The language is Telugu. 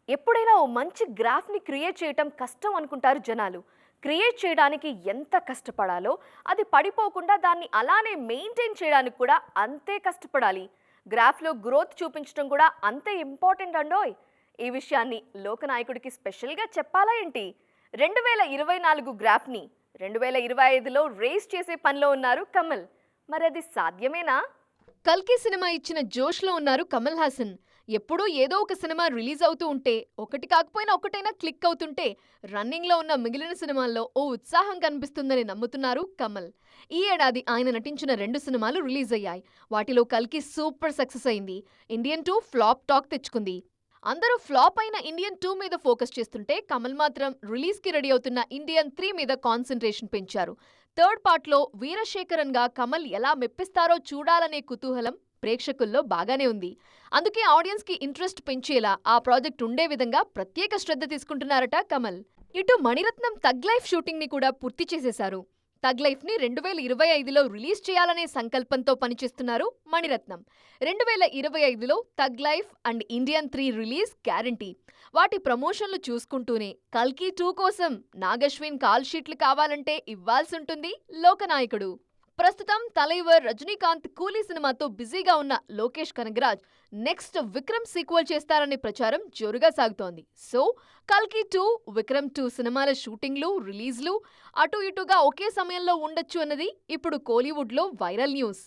ఎప్పుడైనా ఓ మంచి గ్రాఫ్‌ని క్రియేట్ చేయటం కష్టం అనుకుంటారు జనాలు. క్రియేట్ చేయడానికి ఎంత కష్టపడాలో, అది పడిపోకుండా దాన్ని అలానే మెయింటైన్ చేయడానికి కూడా అంతే కష్టపడాలి. గ్రాఫ్‌లో గ్రోత్ చూపించడం కూడా అంతే ఇంపార్టెంట్ అండోయ్! ఈ విషయాన్ని లోకనాయకుడికి స్పెషల్‌గా చెప్పాలా ఏంటి? 2024 గ్రాఫ్‌ని 2025లో రేస్ చేసే పనిలో ఉన్నారు కమల్. మరది సాధ్యమేనా? కల్కి సినిమా ఇచ్చిన జోష్‌లో ఉన్నారు కమల్ హాసన్. ఎప్పుడూ ఏదో ఒక సినిమా రిలీజ్ అవుతూ ఉంటే, ఒకటి కాకపోయినా ఒకటైనా క్లిక్ అవుతుంటే, రన్నింగ్‌లో ఉన్న మిగిలిన సినిమాల్లో ఓ ఉత్సాహం కనిపిస్తుందని నమ్ముతున్నారు కమల్. ఈ ఏడాది ఆయన నటించిన 2 సినిమాలు రిలీజ్ అయ్యాయి. వాటిలో కల్కి సూపర్ సక్సెస్ అయింది. ఇండియన్ 2 ఫ్లాప్ టాక్ తెచ్చుకుంది. అందరూ ఫ్లాప్ అయిన ఇండియన్ 2 మీద ఫోకస్ చేస్తుంటే, కమల్ మాత్రం రిలీజ్‌కి రెడీ అవుతున్న ఇండియన్ 3 మీద కాన్సంట్రేషన్ పెంచారు. థర్డ్ పార్ట్లో వీరశేఖరన్‌గా కమల్ ఎలా మెప్పిస్తారో చూడాలనే కుతూహలం ప్రేక్షకుల్లో బాగానే ఉంది. అందుకే ఆడియన్స్‌కి ఇంట్రెస్ట్ పెంచేలా ఆ ప్రాజెక్ట్ ఉండే విధంగా ప్రత్యేక శ్రద్ధ తీసుకుంటున్నారట కమల్. ఇటు మణిరత్నం తగ్ లైఫ్ షూటింగ్‌ని కూడా పూర్తి చేసేశారు. తగ్ లైఫ్‌ని 2025లో రిలీజ్ చేయాలనే సంకల్పంతో పనిచేస్తున్నారు మణిరత్నం. 2025లో thug life and Indian 3 release guarantee. వాటి ప్రమోషన్లు చూసుకుంటూనే కల్కి 2 కోసం నాగశ్విన్ కాల్ షీట్లు కావాలంటే ఇవ్వాల్సుంటుంది లోకనాయకుడు. ప్రస్తుతం తలైవర్ రజనీకాంత్ కూలీ సినిమాతో బిజీగా ఉన్న లోకేష్ కనగరాజ్ నెక్స్ట్ విక్రమ్ సీక్వెల్ చేస్తారనే ప్రచారం జోరుగా సాగుతోంది. సో కల్కి 2, విక్రమ్ 2 సినిమాల షూటింగ్లు, రిలీజ్లు అటు ఇటుగా ఒకే సమయంలో ఉండొచ్చు అన్నది ఇప్పుడు కోలీవుడ్లో వైరల్ న్యూస్.